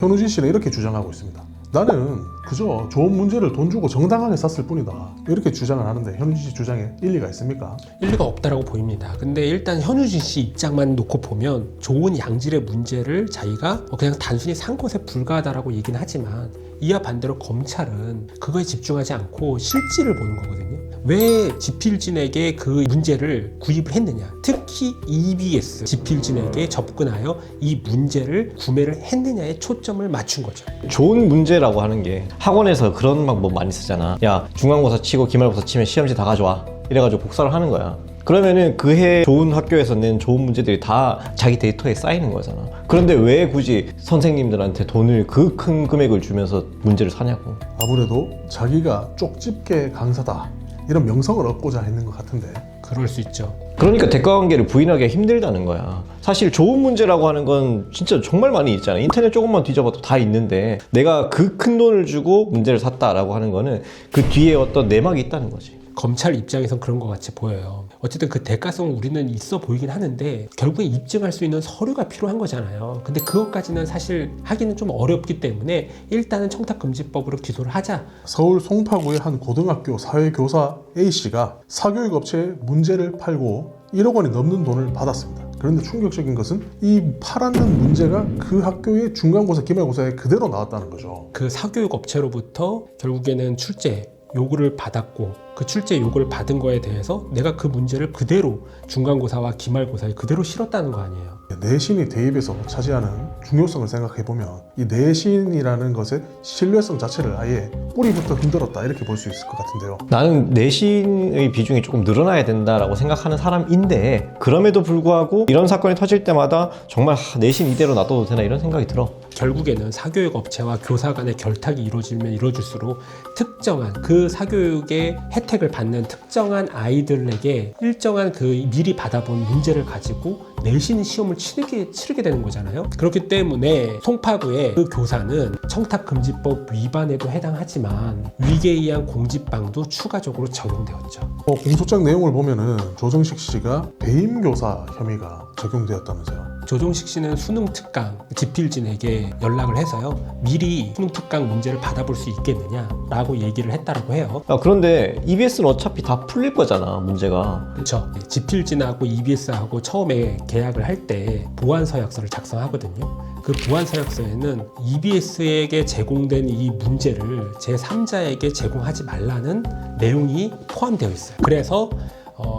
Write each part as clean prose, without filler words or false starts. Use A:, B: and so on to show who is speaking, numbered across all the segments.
A: 현우진 씨는 이렇게 주장하고 있습니다. 나는 그저 좋은 문제를 돈 주고 정당하게 샀을 뿐이다, 이렇게 주장을 하는데 현우진 씨 주장에 일리가 있습니까?
B: 일리가 없다라고 보입니다. 근데 일단 현우진 씨 입장만 놓고 보면 좋은 양질의 문제를 자기가 그냥 단순히 산 것에 불과하다라고 얘기는 하지만 이와 반대로 검찰은 그거에 집중하지 않고 실질을 보는 거거든요. 왜 지필진에게 그 문제를 구입을 했느냐, 특히 EBS 지필진에게 접근하여 이 문제를 구매를 했느냐에 초점을 맞춘 거죠.
C: 좋은 문제라고 하는 게 학원에서 그런 방법 많이 쓰잖아. 야, 중간고사 치고 기말고사 치면 시험지 다 가져와, 이래가지고 복사를 하는 거야. 그러면은 그 해 좋은 학교에서 낸 좋은 문제들이 다 자기 데이터에 쌓이는 거잖아. 그런데 왜 굳이 선생님들한테 돈을 그 큰 금액을 주면서 문제를 사냐고.
A: 아무래도 자기가 쪽집게 강사다 이런 명성을 얻고자 했는 것 같은데.
B: 그럴 수 있죠.
C: 그러니까 대가관계를 부인하기가 힘들다는 거야. 사실 좋은 문제라고 하는 건 진짜 정말 많이 있잖아. 인터넷 조금만 뒤져봐도 다 있는데 내가 그 큰 돈을 주고 문제를 샀다라고 하는 거는 그 뒤에 어떤 내막이 있다는 거지.
B: 검찰 입장에선 그런 것 같이 보여요. 어쨌든 그 대가성은 우리는 있어 보이긴 하는데 결국에 입증할 수 있는 서류가 필요한 거잖아요. 근데 그것까지는 사실 하기는 좀 어렵기 때문에 일단은 청탁금지법으로 기소를 하자.
A: 서울 송파구의 한 고등학교 사회교사 A씨가 사교육업체에 문제를 팔고 1억 원이 넘는 돈을 받았습니다. 그런데 충격적인 것은 이 팔았는 문제가 그 학교의 중간고사, 기말고사에 그대로 나왔다는 거죠.
B: 그 사교육업체로부터 결국에는 출제 요구를 받았고 그 출제 요구를 받은 거에 대해서 내가 그 문제를 그대로 중간고사와 기말고사에 그대로 실었다는 거 아니에요.
A: 내신이 대입에서 차지하는 중요성을 생각해보면 이 내신이라는 것의 신뢰성 자체를 아예 뿌리부터 흔들었다, 이렇게 볼 수 있을 것 같은데요.
C: 나는 내신의 비중이 조금 늘어나야 된다라고 생각하는 사람인데 그럼에도 불구하고 이런 사건이 터질 때마다 정말 내신 이대로 놔둬도 되나 이런 생각이 들어.
B: 결국에는 사교육 업체와 교사 간의 결탁이 이루어지면 이루어질수록 특정한 그 사교육의 혜택을 받는 특정한 아이들에게 일정한 그 미리 받아본 문제를 가지고 내신 시험을 치르게 되는 거잖아요. 그렇기 때문에 송파구의 그 교사는 청탁금지법 위반에도 해당하지만 위계에 의한 공직방도 추가적으로 적용되었죠.
A: 공소장 내용을 보면은 조정식 씨가 배임교사 혐의가 적용되었다면서요.
B: 조정식 씨는 수능 특강 지필진에게 연락을 해서요, 미리 수능 특강 문제를 받아볼 수 있겠느냐라고 얘기를 했다라고 해요.
C: 그런데 EBS는 어차피 다 풀릴 거잖아, 문제가.
B: 그렇죠. 지필진하고 EBS하고 처음에 계약을 할 때 보완 서약서를 작성하거든요. 그 보완 서약서에는 EBS에게 제공된 이 문제를 제3자에게 제공하지 말라는 내용이 포함되어 있어요. 그래서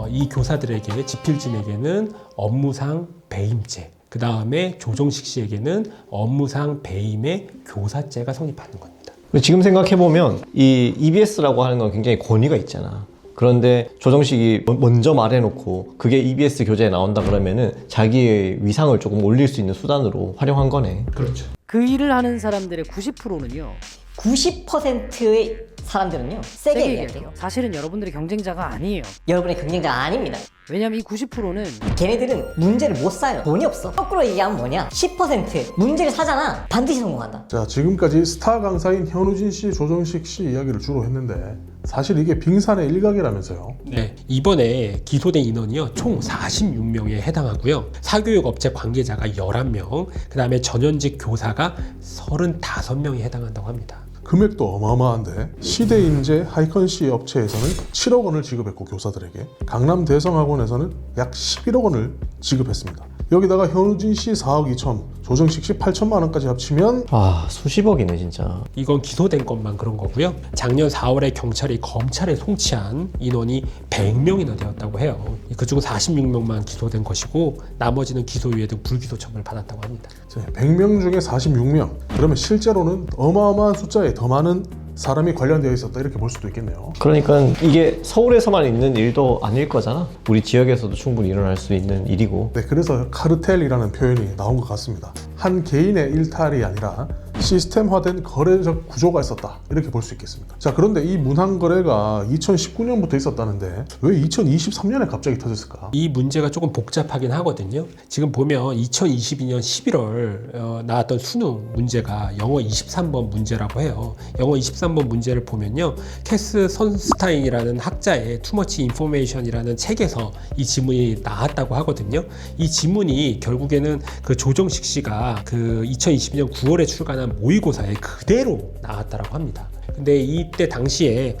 B: 이 교사들에게, 지필진에게는 업무상 배임죄, 그 다음에 조정식 씨에게는 업무상 배임의 교사죄가 성립하는 겁니다.
C: 지금 생각해보면 이 EBS라고 하는 건 굉장히 권위가 있잖아. 그런데 조정식이 먼저 말해놓고 그게 EBS 교재에 나온다 그러면은 자기의 위상을 조금 올릴 수 있는 수단으로 활용한 거네.
B: 그렇죠.
D: 그 일을 하는 사람들의 90%는요
E: 90%의 사람들은요 세게 얘기할게요.
D: 사실은 여러분들의 경쟁자가 아니에요.
E: 여러분의 경쟁자가 아닙니다.
D: 왜냐면 이 90%는
E: 걔네들은 문제를 못 사요. 돈이 없어. 거꾸로 얘기하면 뭐냐, 10% 문제를 사잖아, 반드시 성공한다.
A: 자, 지금까지 스타 강사인 현우진 씨, 조정식 씨 이야기를 주로 했는데 사실 이게 빙산의 일각이라면서요.
B: 네, 이번에 기소된 인원이요 총 46명에 해당하고요. 사교육업체 관계자가 11명, 그 다음에 전현직 교사가 35명에 해당한다고 합니다.
A: 금액도 어마어마한데 시대인재 하이컨시 업체에서는 7억 원을 지급했고 교사들에게, 강남 대성학원에서는 약 11억 원을 지급했습니다. 여기다가 현우진 씨 4억 2천, 조정식 씨 8천만 원까지 합치면
C: 수십억이네 진짜.
B: 이건 기소된 것만 그런 거고요. 작년 4월에 경찰이 검찰에 송치한 인원이 100명이나 되었다고 해요. 그중 46명만 기소된 것이고 나머지는 기소유예 등 불기소 처분을 받았다고 합니다.
A: 100명 중에 46명, 그러면 실제로는 어마어마한 숫자에 더 많은 사람이 관련되어 있었다, 이렇게 볼 수도 있겠네요.
C: 그러니까 이게 서울에서만 있는 일도 아닐 거잖아. 우리 지역에서도 충분히 일어날 수 있는 일이고.
A: 네, 그래서 카르텔이라는 표현이 나온 것 같습니다. 한 개인의 일탈이 아니라 시스템화된 거래적 구조가 있었다, 이렇게 볼 수 있겠습니다. 자, 그런데 이 문항거래가 2019년부터 있었다는데 왜 2023년에 갑자기 터졌을까?
B: 이 문제가 조금 복잡하긴 하거든요. 지금 보면 2022년 11월 나왔던 수능 문제가 영어 23번 문제라고 해요. 영어 23번 문제를 보면요, 캐스 선스타인이라는 학자의 투머치 인포메이션이라는 책에서 이 지문이 나왔다고 하거든요. 이 지문이 결국에는 그 조정식 씨가 그 2022년 9월에 출간한 지난 모의고사에 그대로 나왔다라고 합니다. 근데 이때 당시에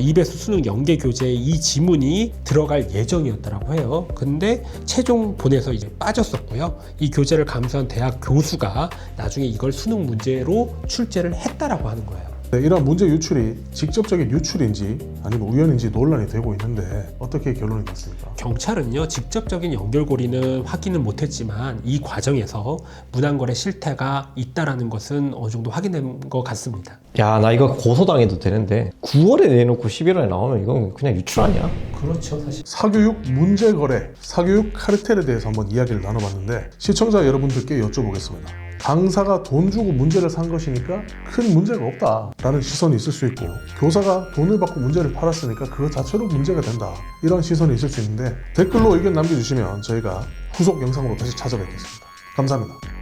B: EBS 수능 연계 교재에 이 지문이 들어갈 예정이었다라고 해요. 근데 최종 본에서 이제 빠졌었고요. 이 교재를 감수한 대학 교수가 나중에 이걸 수능 문제로 출제를 했다라고 하는 거예요.
A: 네, 이런 문제 유출이 직접적인 유출인지 아니면 우연인지 논란이 되고 있는데 어떻게 결론이 났습니까?
B: 경찰은요, 직접적인 연결고리는 확인은 못했지만 이 과정에서 문항거래 실태가 있다라는 것은 어느 정도 확인된 것 같습니다.
C: 야, 나 이거 고소당해도 되는데 9월에 내놓고 11월에 나오면 이건 그냥 유출 아니야?
B: 그렇죠, 사실.
A: 사교육 문제 거래, 사교육 카르텔에 대해서 한번 이야기를 나눠봤는데 시청자 여러분들께 여쭤보겠습니다. 강사가 돈 주고 문제를 산 것이니까 큰 문제가 없다라는 시선이 있을 수 있고, 교사가 돈을 받고 문제를 팔았으니까 그거 자체로 문제가 된다, 이런 시선이 있을 수 있는데 댓글로 의견 남겨주시면 저희가 후속 영상으로 다시 찾아뵙겠습니다. 감사합니다.